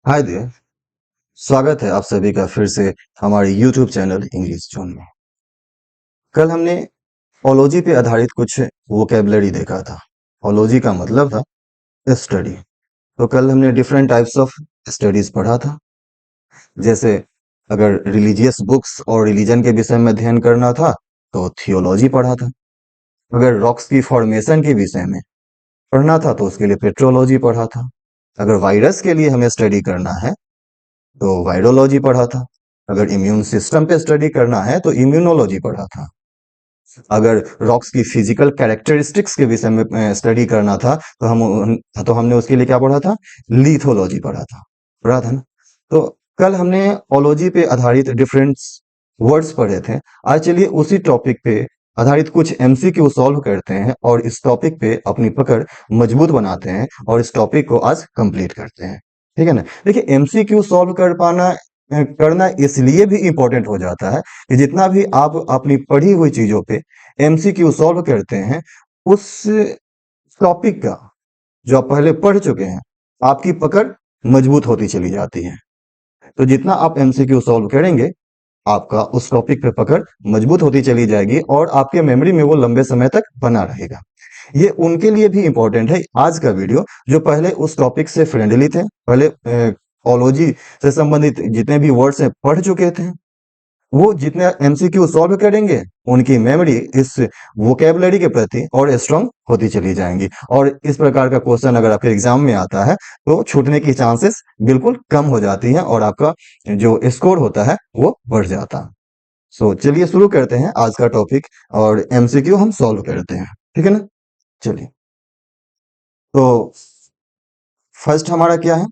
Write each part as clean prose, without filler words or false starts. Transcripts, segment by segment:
Hi there. स्वागत है आप सभी का फिर से हमारे YouTube चैनल इंग्लिश जोन में। कल हमने ओलॉजी पे आधारित कुछ वोकेबलरी देखा था। ओलॉजी का मतलब था स्टडी। तो कल हमने डिफरेंट टाइप्स ऑफ स्टडीज पढ़ा था। जैसे अगर रिलीजियस बुक्स और रिलीजन के विषय में अध्ययन करना था तो थियोलॉजी पढ़ा था। अगर रॉक्स की फॉर्मेशन के विषय में पढ़ना था तो उसके लिए पेट्रोलॉजी पढ़ा था। अगर वायरस के लिए हमें स्टडी करना है तो वायरोलॉजी पढ़ा था। अगर इम्यून सिस्टम पे स्टडी करना है तो इम्यूनोलॉजी पढ़ा था। अगर रॉक्स की फिजिकल कैरेक्टरिस्टिक्स के विषय में स्टडी करना था तो हमने उसके लिए क्या पढ़ा था? लिथोलॉजी पढ़ा था ना। तो कल हमने ओलॉजी पे आधारित डिफरेंट वर्ड्स पढ़े थे। आज चलिए उसी टॉपिक पे आधारित कुछ एमसीक्यू सॉल्व करते हैं और इस टॉपिक पे अपनी पकड़ मजबूत बनाते हैं और इस टॉपिक को आज कंप्लीट करते हैं। ठीक है ना। देखिए, एमसीक्यू सॉल्व करना इसलिए भी इंपॉर्टेंट हो जाता है कि जितना भी आप अपनी पढ़ी हुई चीजों पे एमसीक्यू सॉल्व करते हैं, उस टॉपिक का जो आप पहले पढ़ चुके हैं, आपकी पकड़ मजबूत होती चली जाती है। तो जितना आप एमसीक्यू सॉल्व करेंगे, आपका उस टॉपिक पे पकड़ मजबूत होती चली जाएगी और आपके मेमोरी में वो लंबे समय तक बना रहेगा। ये उनके लिए भी इंपॉर्टेंट है आज का वीडियो जो पहले उस टॉपिक से फ्रेंडली थे, पहले ओलॉजी से संबंधित जितने भी वर्ड्स हैं पढ़ चुके थे। वो जितने एमसीक्यू सॉल्व करेंगे, उनकी मेमोरी इस वोकेबलरी के प्रति और स्ट्रांग होती चली जाएंगी और इस प्रकार का क्वेश्चन अगर आपके एग्जाम में आता है तो छूटने की चांसेस बिल्कुल कम हो जाती हैं और आपका जो स्कोर होता है वो बढ़ जाता है। सो चलिए शुरू करते हैं आज का टॉपिक और एमसीक्यू हम सॉल्व करते हैं। ठीक है ना। चलिए, तो फर्स्ट हमारा क्या है?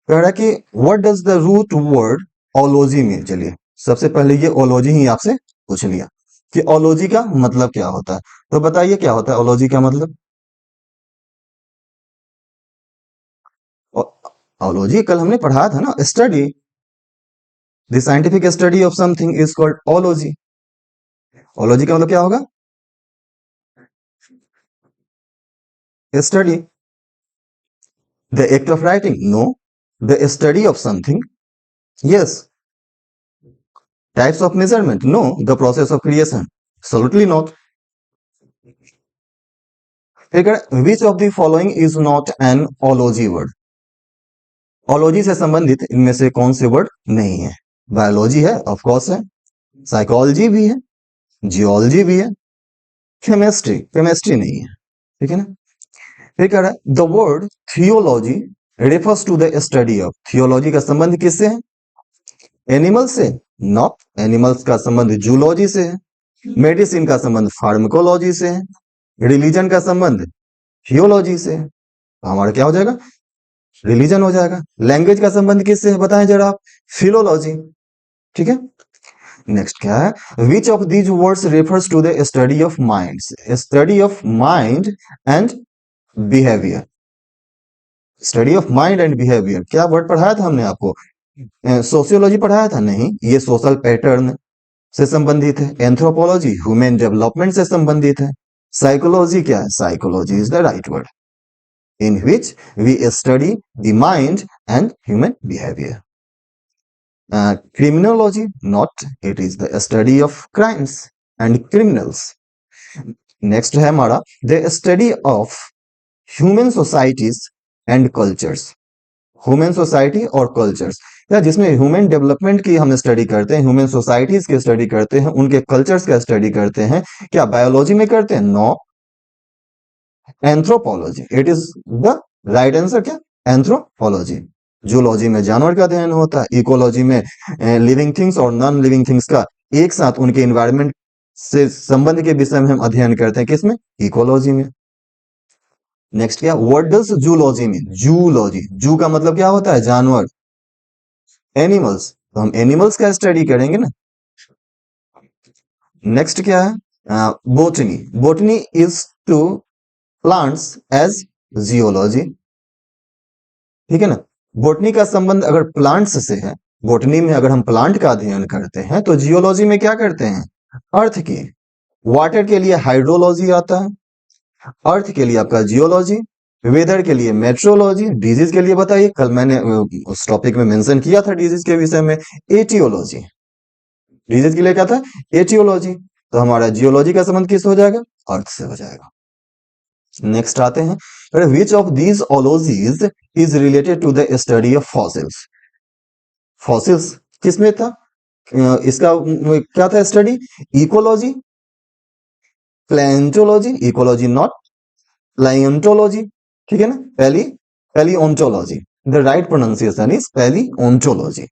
कह रहा है कि what does the root word ology mean. चलिए, सबसे पहले ये ओलॉजी ही आपसे पूछ लिया कि ओलॉजी का मतलब क्या होता है। तो बताइए क्या होता है ओलॉजी का मतलब। ओलॉजी कल हमने पढ़ा था ना, study. The scientific study of something is called ology. Ology का मतलब क्या होगा? Study. The act of writing? No, the study of something. Yes. Types of measurement? No, the process of creation? Absolutely not. Which of the following is not an ology word. Ology से संबंधित इनमें से कौन से word नहीं है? Biology है, of course है। साइकोलॉजी भी है, जियोलॉजी भी है। केमिस्ट्री, केमिस्ट्री नहीं है। ठीक है ना। फिर कह रहा है the word theology refers to the study of. Theology का संबंध किससे है? एनिमल से? नॉट। एनिमल्स का संबंध जूलॉजी से है। मेडिसिन का संबंध फार्माकोलॉजी से है। रिलीजन का संबंध थियोलॉजी से है। तो हमारा क्या हो जाएगा? रिलीजन हो जाएगा। लैंग्वेज का संबंध किससे है बताएं जरा आप? फिलोलॉजी। ठीक है। नेक्स्ट क्या है? Which of these words refers to the study of mind. Study of mind and behaviour. Study of mind and behaviour क्या वर्ड पढ़ाया था हमने आपको? सोशियोलॉजी पढ़ाया था? नहीं, ये सोशल पैटर्न से संबंधित है। एंथ्रोपोलॉजी ह्यूमन डेवलपमेंट से संबंधित है। साइकोलॉजी क्या है? Psychology is the right word in which we study the mind and human behavior. Criminology, not, it is the study of crimes and criminals. Next है हमारा the study of human societies and cultures. Human society और cultures, या जिसमें human development की हम study करते हैं, human societies की स्टडी करते हैं, उनके कल्चर्स का स्टडी करते हैं, क्या बायोलॉजी में करते हैं? No, anthropology it is the right answer. क्या? एंथ्रोपोलॉजी। जूलॉजी में जानवर का अध्ययन होता है। इकोलॉजी में लिविंग थिंग्स और नॉन लिविंग थिंग्स का एक साथ उनके इन्वायरमेंट से संबंध के विषय में हम अध्ययन करते हैं। किसमें? इकोलॉजी में। नेक्स्ट क्या? What does zoology mean. Zoology, जू का मतलब क्या होता है? जानवर, एनिमल्स। तो हम एनिमल्स का स्टडी करेंगे ना। नेक्स्ट क्या है? Botany. Botany is to plants as geology. ठीक है ना। बोटनी का संबंध अगर प्लांट्स से है, बोटनी में अगर हम प्लांट का अध्ययन करते हैं, तो जियोलॉजी में क्या करते हैं? अर्थ की। वाटर के लिए हाइड्रोलॉजी आता है, अर्थ के लिए आपका जियोलॉजी, वेदर के लिए मेट्रोलॉजी, डिजीज के लिए बताइए, कल मैंने उस टॉपिक में मेंशन किया था डिजीज के विषय में एटियोलॉजी। डिजीज के लिए क्या था? एटियोलॉजी। तो हमारा जियोलॉजी का संबंध किस हो जाएगा? अर्थ से हो जाएगा। नेक्स्ट आते हैं, which of these ologies is related to the study of fossils. Fossils किसमें था? इसका क्या था study? Ecology, plentology, ecology not, plaintology, ठीक है ना, पहली palaeontology. The right pronunciation is palaeontology.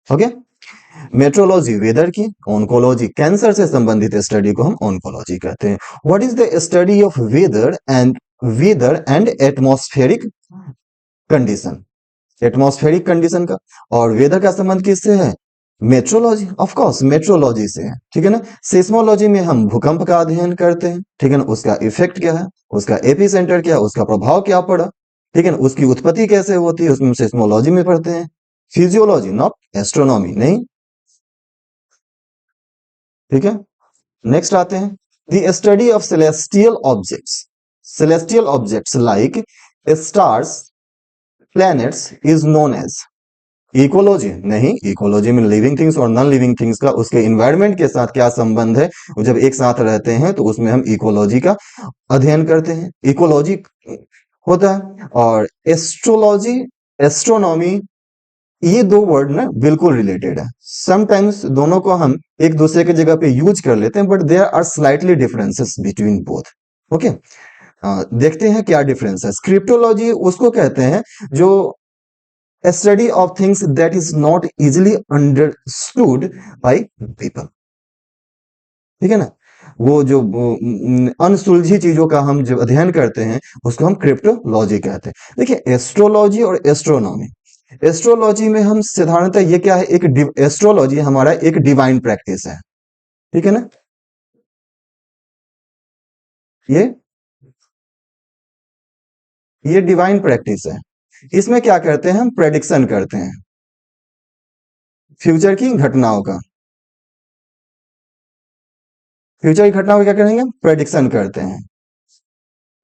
Okay. Metrology weather की, ऑन्कोलॉजी कैंसर से संबंधित स्टडी को हम ऑन्कोलॉजी कहते हैं। What is the study of weather and atmospheric condition. Atmospheric condition का और वेदर का संबंध किससे है? मेट्रोलॉजी, ऑफ कोर्स मेट्रोलॉजी से है, ठीक है ना। सेस्मोलॉजी में हम भूकंप का अध्ययन करते हैं, ठीक है ना, उसका इफेक्ट क्या है, उसका एपी सेंटर क्या है, उसका प्रभाव क्या पड़ा, ठीक है ना, उसकी उत्पत्ति कैसे होती है, उसमें सेस्मोलॉजी में पढ़ते हैं। फिजियोलॉजी नॉट एस्ट्रोनॉमी, नहीं, ठीक है। नेक्स्ट आते हैं, the study of celestial objects. Celestial objects like stars, planets is known as ecology, नहीं, इकोलॉजी में लिविंग थिंग्स और नॉन लिविंग थिंग्स का उसके इन्वायरमेंट के साथ क्या संबंध है, वो जब एक साथ रहते हैं तो उसमें हम इकोलॉजी का अध्ययन करते हैं, इकोलॉजी होता है। और एस्ट्रोलॉजी, एस्ट्रोनॉमी, ये दो वर्ड ना बिल्कुल रिलेटेड है। समटाइम्स दोनों को हम एक दूसरे की जगह पे यूज कर लेते हैं, but there are slightly differences between both. Okay, देखते हैं क्या डिफरेंस है। स्क्रिप्टोलॉजी उसको कहते हैं जो a study of things that is not easily understood by people, ठीक है ना। वो जो अनसुलझी चीजों का हम जब अध्ययन करते हैं उसको हम क्रिप्टोलॉजी कहते हैं। देखिए एस्ट्रोलॉजी और एस्ट्रोनॉमी, एस्ट्रोलॉजी में हम साधारणतः ये क्या है, एक एस्ट्रोलॉजी हमारा एक डिवाइन प्रैक्टिस है, ठीक है ना। ये ये डिवाइन प्रैक्टिस है। इसमें क्या करते हैं, हम प्रेडिक्शन करते हैं फ्यूचर की घटनाओं का, फ्यूचर की घटनाओं का क्या करेंगे, प्रेडिक्शन करते हैं।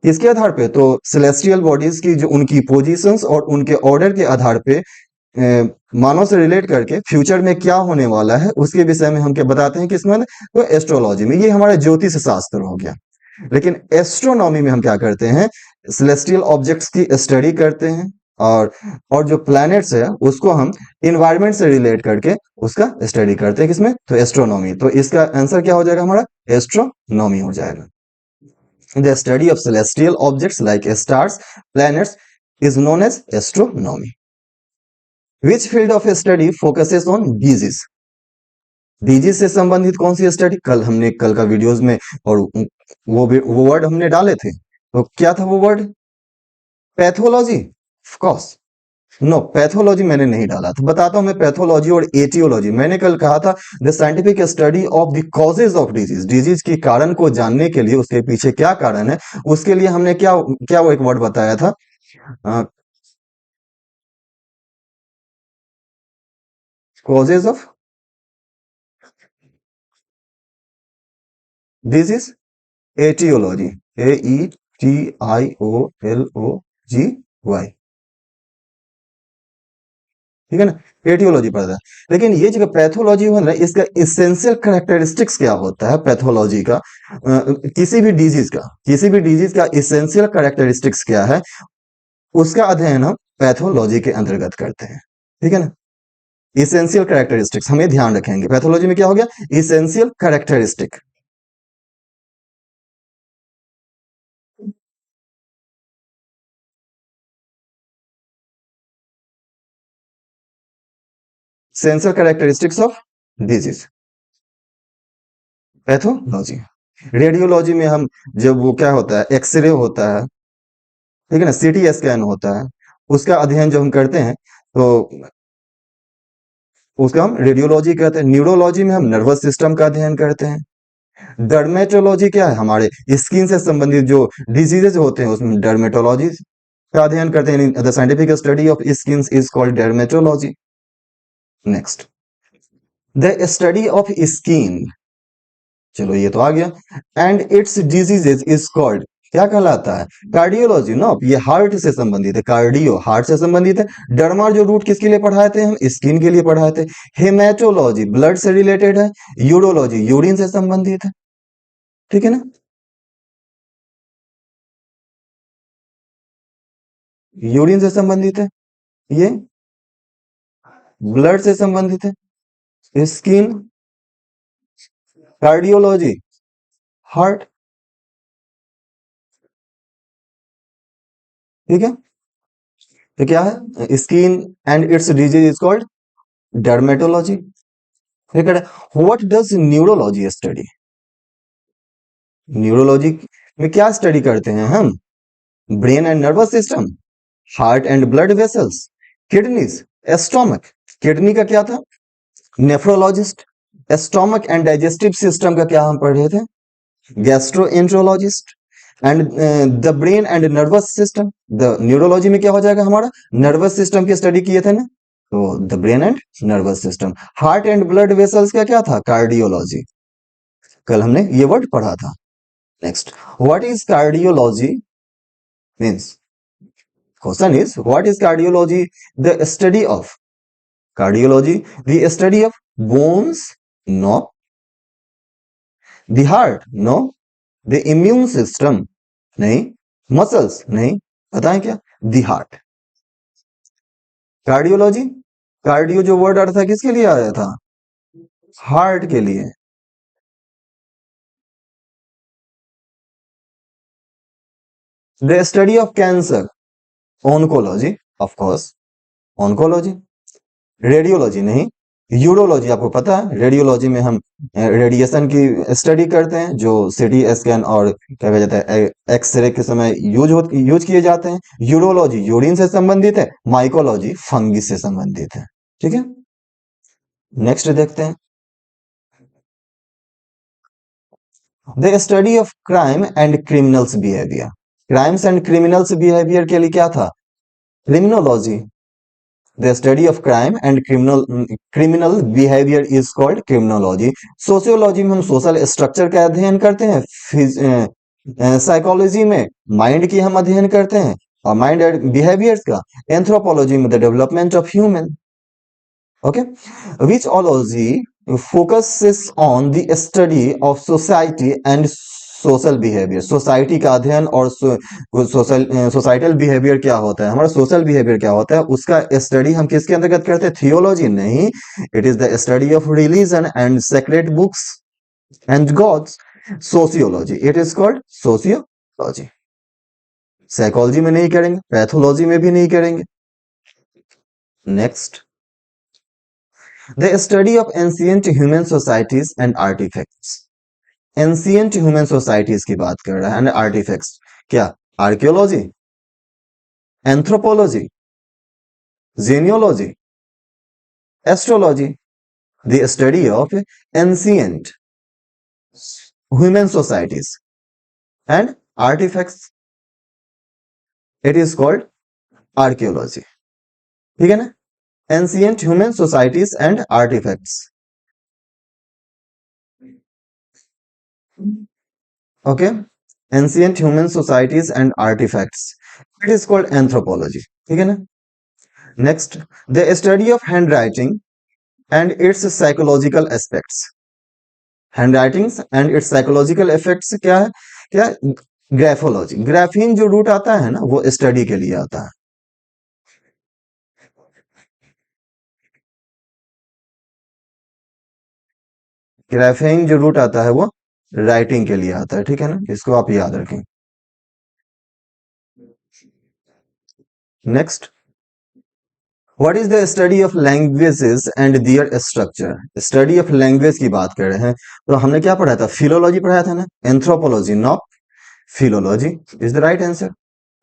इसके आधार पे तो सेलेस्टियल बॉडीज की जो उनकी पोजीशंस और उनके ऑर्डर के आधार पे मानव से रिलेट करके फ्यूचर में क्या होने वाला है उसके विषय में हम क्या बताते हैं किसमें, तो एस्ट्रोलॉजी में। ये हमारा ज्योतिष शास्त्र हो गया। लेकिन एस्ट्रोनॉमी में हम क्या करते हैं, सेलेस्टियल ऑब्जेक्ट्स की स्टडी करते हैं और जो प्लैनेट्स है उसको हम इन्वायरमेंट से रिलेट करके उसका स्टडी करते हैं, किसमें, तो एस्ट्रोनॉमी। तो इसका आंसर क्या हो जाएगा हमारा, एस्ट्रोनॉमी हो जाएगा। The study of celestial objects like stars, planets is known as astronomy. Which field of study focuses on disease? Disease से संबंधित कौन सी स्टडी, कल का वीडियोस में और वो वर्ड हमने डाले थे, तो क्या था वो word, pathology, of course no, pathology मैंने नहीं डाला था। बताता हूं मैं पैथोलॉजी और एटियोलॉजी। मैंने कल कहा था the scientific study of the causes of disease, disease के कारण को जानने के लिए उसके पीछे क्या कारण है उसके लिए हमने क्या क्या वो एक वर्ड बताया था, causes of disease, aetiology, AETIOLOGY, ठीक है ना, एटियोलॉजी पढ़ता है। लेकिन ये जो पैथोलॉजी है ना, इसका इसेंशियल कैरेक्टरिस्टिक्स क्या होता है पैथोलॉजी का, किसी भी डिजीज का इसेंशियल कैरेक्टरिस्टिक्स क्या है उसका अध्ययन हम पैथोलॉजी के अंतर्गत करते हैं, ठीक है ना। इसेंशियल कैरेक्टरिस्टिक्स हमें ध्यान रखेंगे, पैथोलॉजी में क्या हो गया, essential characteristic. Sensor characteristics of disease, pathology. Radiology में हम जब वो क्या होता है, एक्सरे होता है, ठीक है ना, सीटी स्कैन होता है, उसका अध्ययन जब हम करते हैं तो उसका हम रेडियोलॉजी कहते हैं। न्यूरोलॉजी में हम नर्वस सिस्टम का अध्ययन करते हैं। डर्मेटोलॉजी क्या है, हमारे स्किन से संबंधित जो डिजीजेज होते हैं उसमें डर्मेटोलॉजी का अध्ययन करते हैं। The scientific study of skin is called dermatology. Next, the study of skin, चलो ये तो आ गया, and it's diseases is called क्या कहलाता है? कार्डियोलॉजी ना, ये हार्ट से संबंधित है, कार्डियो हार्ट से संबंधित है। डर्मा जो रूट किसके लिए पढ़ाए थे हम? स्किन के लिए पढ़ाए थे। हेमेटोलॉजी ब्लड से रिलेटेड है। यूरोलॉजी यूरिन से संबंधित है, ठीक है ना। यूरिन से संबंधित है, ये ब्लड से संबंधित है। स्किन, कार्डियोलॉजी, हार्ट, ठीक है। तो क्या है? Skin and it's disease is called dermatology, ठीक है। What does neurology study? Neurology में क्या स्टडी करते हैं हम? Brain and nervous system, heart and blood vessels, kidneys, stomach. Kidney का क्या था? Nephrologist. Stomach and digestive system का क्या हम पढ़े थे? Gastroenterologist. And the brain and nervous system, the neurology में क्या हो जाएगा हमारा? नर्वस सिस्टम की स्टडी किए थे ना, तो the brain and nervous system. Heart and blood vessels का क्या था? कार्डियोलॉजी। कल हमने ये वर्ड पढ़ा था। Next, what is cardiology means? Question is what is cardiology? The study of, cardiology the study of bones, no. The heart, no. The immune system, नहीं। Muscles, नहीं। बताएं क्या? The heart. कार्डियोलॉजी, कार्डियो जो word अर्थ है किसके लिए आया था? हार्ट के लिए। The study of cancer, oncology, of course oncology. Radiology, नहीं। यूरोलॉजी आपको पता है, रेडियोलॉजी में हम रेडिएशन की स्टडी करते हैं, जो सीटी स्कैन और क्या कहा जाता है एक्सरे के समय यूज किए जाते हैं। यूरोलॉजी यूरिन से संबंधित है। माइकोलॉजी फंगिस से संबंधित है, ठीक है। नेक्स्ट देखते हैं, the study of crime and criminals behaviour. Crimes and criminals behaviour के लिए क्या था? Criminology. The study of crime and criminal behaviour is called criminology. Sociology में हम सोशल स्ट्रक्चर का अध्ययन करते हैं। साइकोलॉजी में माइंड की हम अध्ययन करते हैं, और माइंड एंड बिहेवियर्स का। एंथ्रोपोलॉजी में the development of human, okay. Which ology focuses on the study of society and social behaviour. Society का अध्ययन और सोसाइटल बिहेवियर क्या होता है, हमारा सोशल बिहेवियर क्या होता है, उसका स्टडी हम किसके अंतर्गत करते हैं? थियोलॉजी, नहीं। It is the study of religion and sacred books and gods. Sociology, it is called sociology. Psychology में नहीं करेंगे, पैथोलॉजी में भी नहीं करेंगे। Next, the study of ancient human societies and artifacts. Ancient human societies की बात कर रहा है, एंड आर्टिफैक्ट्स क्या? Archaeology, anthropology, genealogy, astrology. The study of ancient human societies and artifacts, it is called archaeology, ठीक है ना। Ancient human societies and artifacts, okay. Ancient human societies and artifacts, it is called anthropology, ठीक है ना। Next, the study of hand writing and its psychological aspects. Hand writings and its psychological effects क्या है? क्या? Graphology. Graphene जो root आता है ना, वो स्टडी के लिए आता है। ग्राफीन जो रूट आता है वो राइटिंग के लिए आता है, ठीक है ना, इसको आप याद रखें। Next, what is the study of languages and their structure. Study of language की बात कर रहे हैं, तो हमने क्या पढ़ा था? फिलोलॉजी पढ़ाया था ना। Anthropology, not philology is the right answer.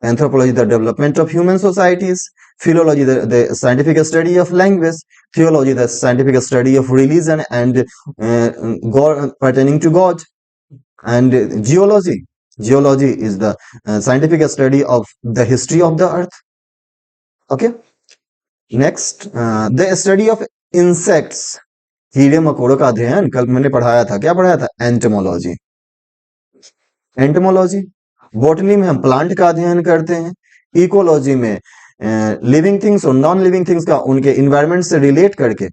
Anthropology, the development of human societies. Philology, the scientific study of language. Theology, the scientific study of religion and God, pertaining to God. And geology, geology is the scientific study of the history of the earth. Okay. Next, the study of insects. कीड़े मकोड़ों का अध्ययन कल मैंने पढ़ाया था, क्या पढ़ाया था? Entomology, entomology. बॉटनी में हम प्लांट का अध्ययन करते हैं, इकोलॉजी में लिविंग थिंग्स और नॉन लिविंग थिंग्स का उनके इन्वायरमेंट से रिलेट करके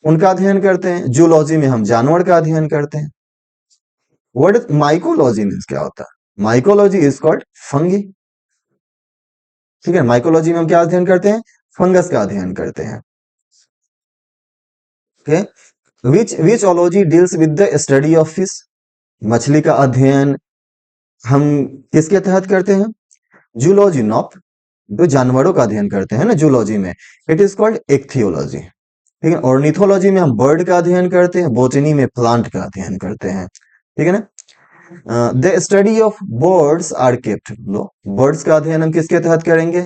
उनका अध्ययन करते हैं, जूलॉजी में हम जानवर का अध्ययन करते हैं। वर्ड माइकोलॉजी मीन्स क्या होता है? Mycology is called fungi. ठीक है, माइकोलॉजी में हम क्या अध्ययन करते हैं? फंगस का अध्ययन करते हैं। Okay, which ology deals with the study of fish? मछली का अध्ययन हम किसके तहत करते हैं? जूलॉजी, नॉप, जो जानवरों का अध्ययन करते हैं ना जूलॉजी में, इट इज कॉल्ड इक्थियोलॉजी। ठीक है, ऑर्निथोलॉजी में हम बर्ड का अध्ययन करते हैं, बोटनी में प्लांट का अध्ययन करते हैं। ठीक है ना? The study of birds are kept, birds का अध्ययन हम किसके तहत करेंगे?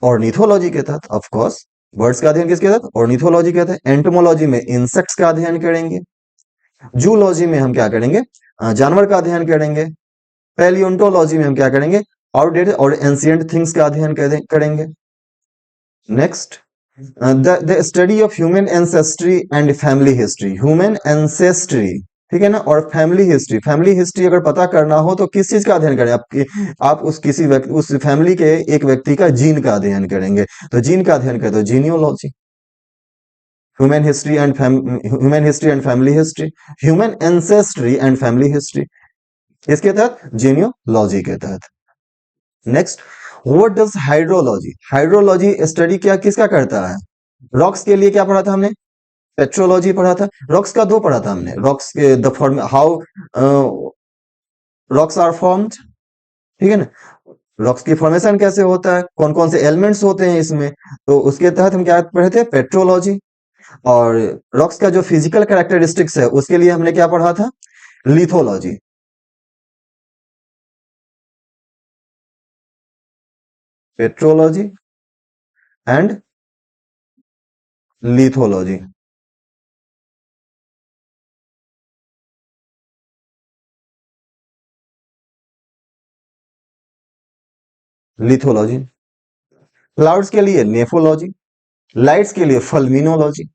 ऑर्निथोलॉजी के तहत, ऑफ कोर्स। बर्ड्स का अध्ययन किसके तहत? ऑर्निथोलॉजी के तहत। एंटोमोलॉजी में इंसेक्ट्स का अध्ययन करेंगे। जूलॉजी में हम क्या करेंगे? जानवर का अध्ययन करेंगे। पैलियोंटोलॉजी में हम क्या करेंगे? आउटडेटेड और एंशिएंट थिंग्स का अध्ययन करेंगे। Next, the study of human ancestry and family history. Human ancestry, ठीक है ना, और फैमिली हिस्ट्री। फैमिली हिस्ट्री अगर पता करना हो तो किस चीज का अध्ययन करें? आप उस किसी व्यक्ति, उस फैमिली के एक व्यक्ति का जीन का अध्ययन करेंगे, तो जीन का अध्ययन करें तो genealogy. Human history and family history, human ancestry and family history, इसके तहत जीनियोलॉजी के तहत। Next, what does hydrology? Hydrology study क्या किसका करता है? रॉक्स के लिए क्या पढ़ा था हमने? पेट्रोलॉजी पढ़ा था। रॉक्स का दो पढ़ा था हमने, रॉक्स के the form, how rocks are formed. ठीक है ना, रॉक्स की फॉर्मेशन कैसे होता है, कौन कौन से एलिमेंट्स होते हैं इसमें, तो उसके तहत हम क्या पढ़े थे? पेट्रोलॉजी। और रॉक्स का जो फिजिकल कैरेक्टरिस्टिक्स है उसके लिए हमने क्या पढ़ा था? Lithology. Petrology and lithology. Lithology. Clouds के लिए नेफोलॉजी, लाइट्स के लिए फल्मिनोलॉजी।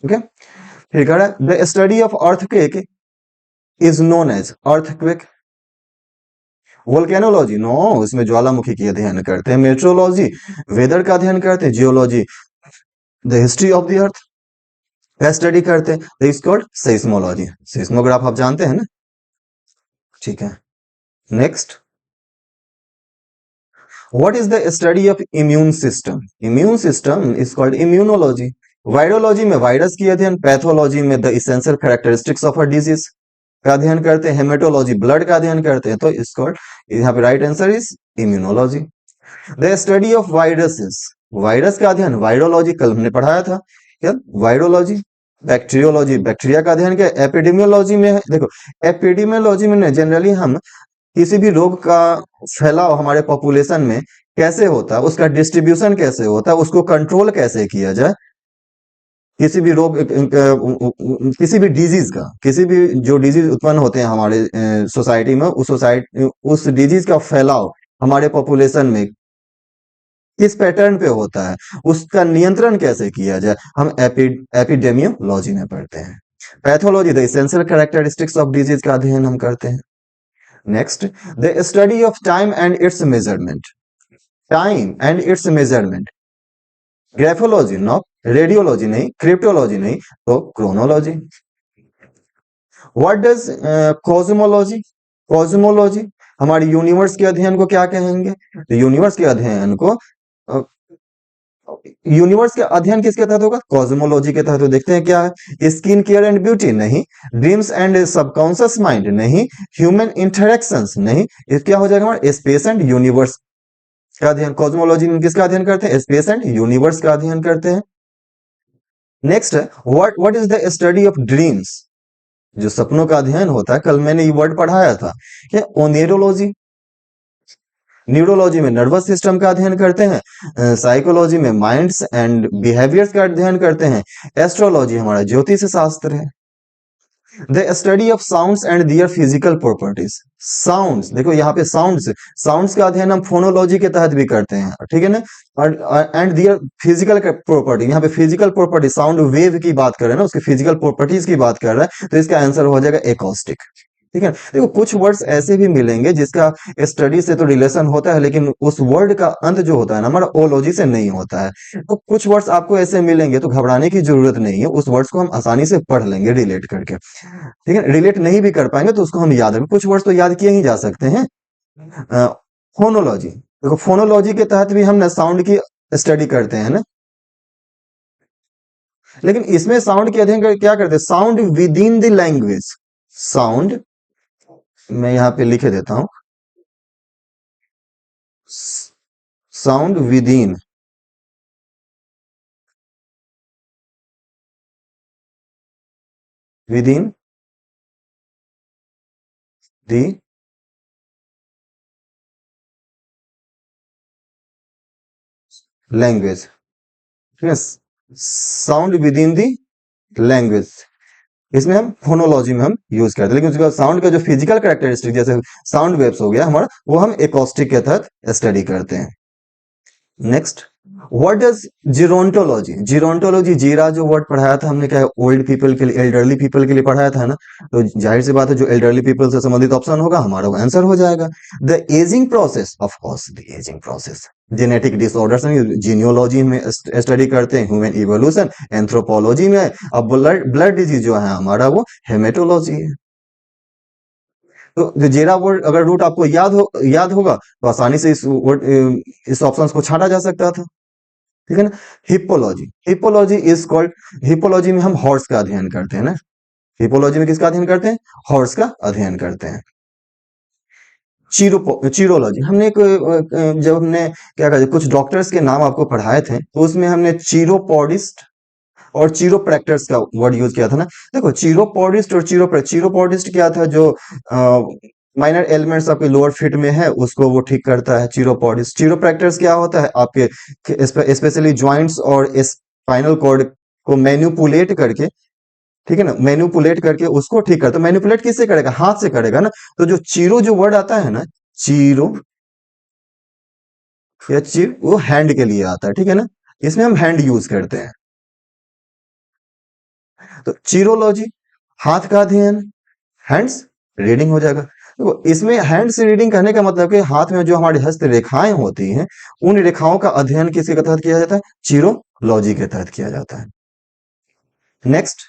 ओके, फिर कह रहा है the study of earthquake is known as earthquake. Volcanology, no, इसमें ज्वालामुखी की अध्ययन करते हैं। मेट्रोलॉजी, वेदर का अध्ययन करते हैं। Geology, the history of the earth का स्टडी करते हैं। Is called seismology. सेस्मोग्राफ आप जानते हैं ना? ठीक है। Next, what is the study of immune system? Immune system is called immunology. Virology में वायरस की अध्ययन। पैथोलॉजी में the essential characteristics of a disease का अध्ययन करते हैं। हेमेटोलॉजी, ब्लड का अध्ययन करते हैं, तो इस कॉल्ड, यहाँ पे right answer is immunology. The study of viruses, virus का अध्ययन। वायरोलॉजी कल हमने पढ़ाया था क्या? वायरोलॉजी। बैक्टीरियोलॉजी, बैक्टीरिया का अध्ययन क्या? एपिडेमियोलॉजी में देखो, एपिडेमियोलॉजी में जनरली हम किसी भी रोग का फैलाव हमारे पॉपुलेशन में कैसे होता है, उसका डिस्ट्रीब्यूशन कैसे होता है, उसको कंट्रोल कैसे किया जाए, किसी भी रोग, किसी भी डिजीज का, किसी भी जो डिजीज उत्पन्न होते हैं हमारे सोसाइटी में, उस डिजीज का फैलाव हमारे पॉपुलेशन में किस पैटर्न पे होता है, उसका नियंत्रण कैसे किया जाए, हम एपिडेमियोलॉजी में पढ़ते हैं। Pathology, the essential characteristics of disease का अध्ययन हम करते हैं। Next, the study of time and its measurement. Time and its measurement. Graphology, no. Radiology नहीं, क्रिप्टोलॉजी नहीं, तो chronology. What does cosmology? Cosmology हमारी यूनिवर्स के अध्ययन को क्या कहेंगे? तो यूनिवर्स के अध्ययन को, यूनिवर्स के अध्ययन किसके तहत होगा? कॉस्मोलॉजी के तहत। तो देखते हैं क्या है। स्किन केयर एंड ब्यूटी नहीं, ड्रीम्स एंड सबकॉन्शियस माइंड नहीं, ह्यूमन इंटरेक्शंस नहीं, ये क्या हो जाएगा हमारा? स्पेस एंड यूनिवर्स का अध्ययन। कॉस्मोलॉजी में किसका अध्ययन करते हैं? स्पेस एंड यूनिवर्स का अध्ययन करते हैं। नेक्स्ट है what is the study of dreams? जो सपनों का अध्ययन होता है, कल मैंने ये वर्ड पढ़ाया था, क्या? ओनेरोलॉजी। न्यूरोलॉजी में नर्वस सिस्टम का अध्ययन करते हैं। साइकोलॉजी में माइंड्स एंड बिहेवियर्स का अध्ययन करते हैं। एस्ट्रोलॉजी हमारा ज्योतिष शास्त्र है। The study of sounds and their physical properties. Sounds, देखो यहाँ पे साउंड्स, साउंड्स का अध्ययन हम फोनोलॉजी के तहत भी करते हैं, ठीक है ना। और एंड दियर फिजिकल प्रॉपर्टी, यहाँ पे फिजिकल प्रॉपर्टी, साउंड वेव की बात कर रहे हैं ना, उसकी फिजिकल प्रॉपर्टीज की बात कर रहा है, तो इसका आंसर हो जाएगा एकॉस्टिक। ठीक है। देखो कुछ वर्ड्स ऐसे भी मिलेंगे जिसका स्टडी से तो रिलेशन होता है, लेकिन उस वर्ड का अंत जो होता है ना हमारा ओलॉजी से नहीं होता है। तो कुछ वर्ड्स आपको ऐसे मिलेंगे तो घबराने की जरूरत नहीं है, उस वर्ड्स को हम आसानी से पढ़ लेंगे रिलेट करके। ठीक है, रिलेट नहीं भी कर पाएंगे तो उसको हम याद रखें, कुछ वर्ड्स तो याद किए ही जा सकते हैं। फोनोलॉजी, देखो फोनोलॉजी के तहत भी हम ना साउंड की स्टडी करते हैं ना, लेकिन इसमें साउंड के अध्ययन क्या करते हैं, sound with in the language. Sound, मैं यहां पे लिखे देता हूं, sound with in, with in the language. ठीक है, sound with in the language, इसमें हम फोनोलॉजी में हम यूज करते हैं। लेकिन उसके बाद साउंड का जो फिजिकल कैरेक्टरिस्टिक जैसे साउंड वेव्स हो गया हमारा, वो हम एकॉस्टिक के तहत स्टडी करते हैं। नेक्स्ट, व्हाट डज जीरोंटोलॉजी, जीरोंटोलॉजी, जीरा जो वर्ड पढ़ाया था हमने, क्या है, ओल्ड पीपल के लिए, एल्डरली पीपल के लिए पढ़ाया था ना, तो जाहिर सी बात है जो एल्डरली पीपल से संबंधित ऑप्शन होगा हमारा वो आंसर हो जाएगा। The ageing process, of course the ageing process. Genetic disorders में जीनियोलॉजी में स्टडी करते हैं, ह्यूमन इवोल्यूशन एंथ्रोपोलॉजी में। अब ब्लड ब्लड डिजीज जो है हमारा वो हेमेटोलॉजी है। तो जो जेरा वर्ड अगर रूट आपको याद होगा तो आसानी से इस वर्ड, इस ऑप्शन को छाटा जा सकता था। ठीक है ना। हिप्पोलॉजी, हिप्पोलॉजी इज कॉल्ड, हिप्पोलॉजी में हम हॉर्स का अध्ययन करते हैं ना, हिप्पोलॉजी में किसका अध्ययन करते हैं, हॉर्स का अध्ययन करते हैं। चीरोलॉजी, हमने एक जब हमने क्या कहते कुछ डॉक्टर्स के नाम आपको पढ़ाए थे तो उसमें हमने चीरोपॉडिस्ट और चीरोप्रैक्टर्स का वर्ड यूज किया था ना। देखो चीरोपॉडिस्ट और चीरोपॉडिस्ट क्या था, जो माइनर एलिमेंट्स आपके लोअर फिट में है उसको वो ठीक करता है चीरोपॉडिस्ट। चीरोप्रैक्टर्स क्या होता है, आपके स्पेशली जॉइंट्स और स्पाइनल कॉर्ड को मैन्युपुलेट करके, ठीक है ना, मैन्युपुलेट करके उसको ठीक करता है। मैन्युपुलेट किससे करेगा, हाथ से करेगा ना। तो जो चीरो जो वर्ड आता है ना, चीरो या चीर, वो हैंड के लिए आता है। ठीक है ना, इसमें हम हैंड यूज करते हैं। तो चीरोलॉजी, हाथ का अध्ययन, हैंड्स रीडिंग हो जाएगा। देखो इसमें हैंड्स रीडिंग कहने का मतलब कि हाथ में जो हमारी हस्त रेखाएं होती हैं उन रेखाओं का अध्ययन किसके तहत किया जाता है, चीरोलॉजी के तहत किया जाता है। नेक्स्ट,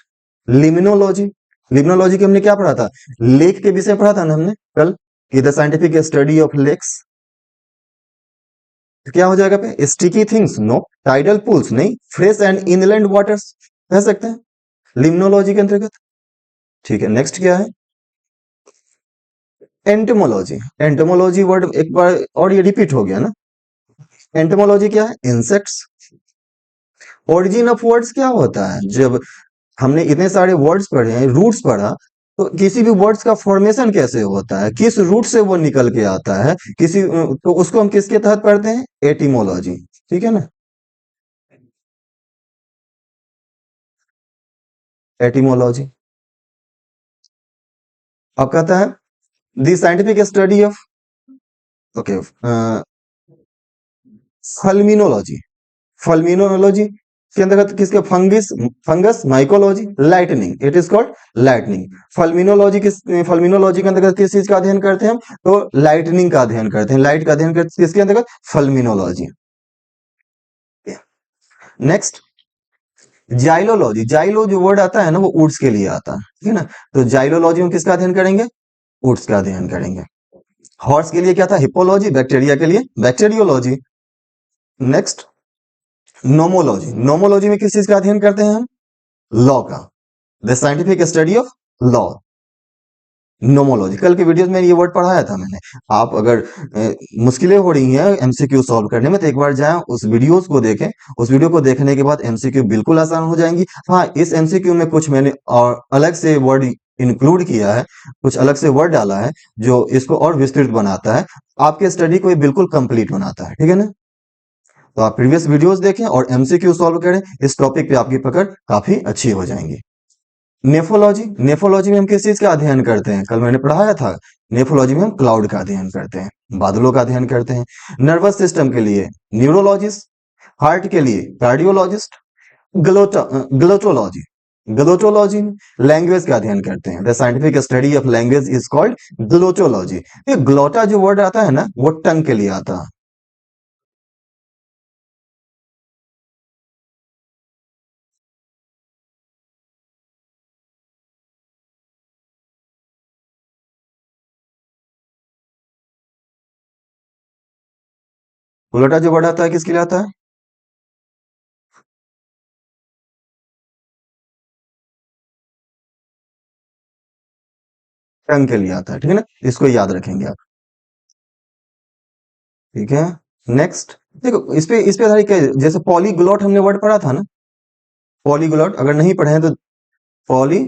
लिमिनोलॉजी, लिमिनोलॉजी के हमने क्या पढ़ा था, लेक के विषय पढ़ा था ना हमने कल, कि the scientific study of lakes. तो क्या हो जाएगा पे, sticky things no, tidal pools नहीं, फ्रेश एंड इनलैंड वाटर्स कह सकते हैं लिमिनोलॉजी के अंतर्गत। ठीक है, नेक्स्ट क्या है, एंटोमोलॉजी। एंटोमोलॉजी वर्ड एक बार और ये रिपीट हो गया ना। एंटोमोलॉजी क्या है, इंसेक्ट्स। ओरिजिन ऑफ वर्ड्स क्या होता है, जब हमने इतने सारे वर्ड्स पढ़े हैं, रूट्स पढ़ा, तो किसी भी वर्ड्स का फॉर्मेशन कैसे होता है, किस रूट से वो निकल के आता है, किसी तो उसको हम किसके तहत पढ़ते हैं, एटिमोलॉजी। ठीक है ना, एटिमोलॉजी। अब कहता है the scientific study of, okay, fulminology. Fulminology के अंतर्गत किसके, fungis, fungus, mycology, lightning, it is called lightning. Fulminology किस, फल्मिनोलॉजी के अंतर्गत किस चीज का अध्ययन करते हैं हम, तो लाइटनिंग का अध्ययन करते हैं। लाइट का अध्ययन करते किसके अंतर्गत, फल्मिनोलॉजी। नेक्स्ट, जाइलोलॉजी। जाइलो जो वर्ड आता है ना वो वुड्स के लिए आता है, ठीक है ना। तो जाइलोलॉजी में किसका अध्ययन करेंगे, वुड्स का अध्ययन करेंगे। हॉर्स के लिए क्या था, हिप्पोलॉजी। बैक्टीरिया के लिए बैक्टीरियोलॉजी। नेक्स्ट, नोमोलॉजी। नोमोलॉजी में किस चीज का अध्ययन करते हैं हम, लॉ का, the scientific study of law, nomology. कल के वीडियोस में ये वर्ड पढ़ाया था मैंने। आप अगर मुश्किलें हो रही हैं एमसीक्यू सॉल्व करने में तो एक बार जाएं उस वीडियोस को देखें, उस वीडियो को देखने के बाद एमसीक्यू बिल्कुल आसान हो जाएंगी। हाँ, इस एमसीक्यू में कुछ मैंने और अलग से वर्ड इंक्लूड किया है, कुछ अलग से वर्ड डाला है जो इसको और विस्तृत बनाता है, आपके स्टडी को ये बिल्कुल कंप्लीट बनाता है। ठीक है ना, तो आप प्रीवियस वीडियोस देखें और एमसीक्यू सॉल्व करें, इस टॉपिक पे आपकी पकड़ काफी अच्छी हो जाएंगी। नेफोलॉजी, नेफोलॉजी में हम किस चीज का अध्ययन करते हैं, कल मैंने पढ़ाया था। नेफोलॉजी में हम क्लाउड का अध्ययन करते हैं, बादलों का अध्ययन करते हैं। नर्वस सिस्टम के लिए न्यूरोलॉजिस्ट, हार्ट के लिए कार्डियोलॉजिस्ट, ग्लोटोलॉजी। ग्लोटोलॉजी में लैंग्वेज का अध्ययन करते हैं। The scientific study of language is called glottology. ये ग्लोटा जो वर्ड आता है ना, वो टंग के लिए आता है। ग्लोटा जो वर्ड आता है किसके लिए आता है? टंग के लिए आता है, ठीक है ना, इसको याद रखेंगे आप। ठीक है, नेक्स्ट देखो, इस पे आधारित जैसे पॉलीग्लॉट हमने वर्ड पढ़ा था ना, पॉलीग्लॉट अगर नहीं पढ़े हैं तो पॉली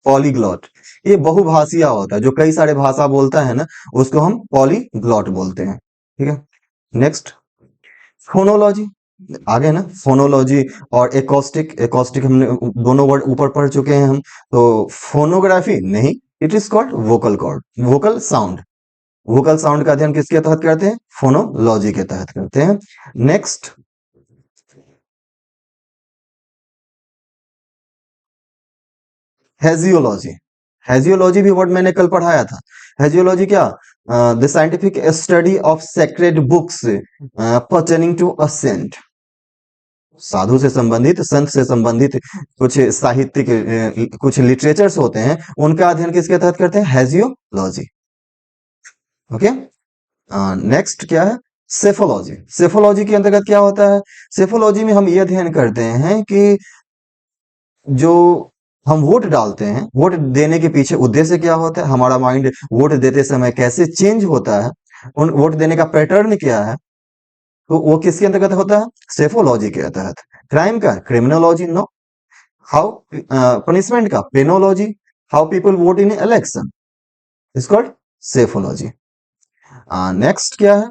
पॉलीग्लॉट, ये बहुभाषिया होता है, जो कई सारे भाषा बोलता है ना, उसको हम पॉलीग्लॉट बोलते हैं। ठीक है, नेक्स्ट फोनोलॉजी, आगे ना फोनोलॉजी और एकॉस्टिक। एकॉस्टिक हमने दोनों वर्ड ऊपर पढ़ चुके हैं हम। तो फोनोग्राफी नहीं, it is called vocal cord, vocal sound. Vocal sound का अध्ययन किसके तहत करते हैं? फोनोलॉजी के तहत करते हैं। नेक्स्ट हेजियोलॉजी। हेजियोलॉजी भी वर्ड मैंने कल पढ़ाया था। हेजियोलॉजी क्या? The scientific study of sacred books pertaining to a saint. साधु से संबंधित, संत से संबंधित कुछ साहित्यिक कुछ लिटरेचर्स होते हैं, उनका अध्ययन किसके तहत करते हैं? हेजियोलॉजी। ओके, नेक्स्ट क्या है? सेफोलॉजी। सेफोलॉजी के अंतर्गत क्या होता है? सेफोलॉजी में हम ये अध्ययन करते हैं कि जो हम वोट डालते हैं, वोट देने के पीछे उद्देश्य क्या होता है, हमारा माइंड वोट देते समय कैसे चेंज होता है, उन वोट देने का पैटर्न क्या है, तो वो किसके अंतर्गत होता है? सेफोलॉजी के तहत। क्राइम का क्रिमिनोलॉजी नो। हाउ पनिशमेंट का penology. How people vote in election is called psephology. Next क्या है?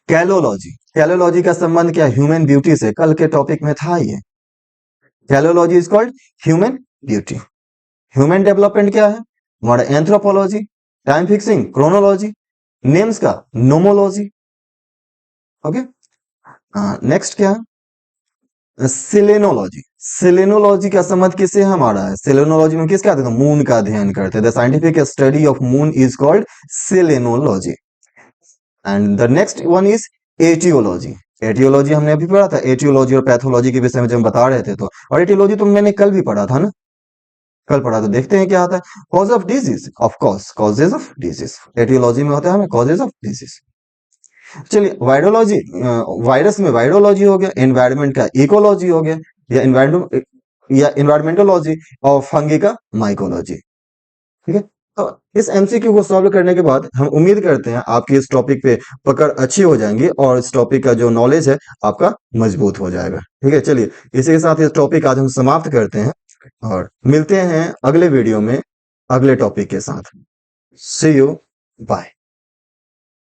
कैलोलॉजी। कैलोलॉजी का संबंध क्या? ह्यूमन ब्यूटी से, कल के टॉपिक में था ये। Calology is called human beauty. Human development क्या है? हमारा anthropology. Time fixing chronology. Names का नोमोलॉजी। ओके, नेक्स्ट क्या है? सिलेनोलॉजी। सिलेनोलॉजी का संबंध किससे हमारा है? सिलेनोलॉजी में किसका अध्ययन? मून का अध्ययन करते हैं। The scientific study of moon is called selenology. And the next one is aetiology. Aetiology हमने अभी पढ़ा था, एटियोलॉजी और पैथोलॉजी के विषय में जब हम बता रहे थे तो, और एटियोलॉजी तो मैंने कल भी पढ़ा था ना, कल पढ़ा। तो देखते हैं क्या आता है। Cause of disease, of course causes of disease aetiology में होता है, हमें कॉजेज ऑफ डिजीज। चलिए वायरोलॉजी, वायरस में वायरोलॉजी हो गया, एनवायरमेंट का इकोलॉजी हो गया, या एनवायरमेंट या एनवायरमेंटोलॉजी, और फंगी का माइकोलॉजी। ठीक है, तो इस एमसीक्यू को सॉल्व करने के बाद हम उम्मीद करते हैं आपकी इस टॉपिक पे पकड़ अच्छी हो जाएंगी और इस टॉपिक का जो नॉलेज है आपका मजबूत हो जाएगा। ठीक है, चलिए इसी के साथ इस टॉपिक आज हम समाप्त करते हैं और मिलते हैं अगले वीडियो में अगले टॉपिक के साथ। सी यू, बाय।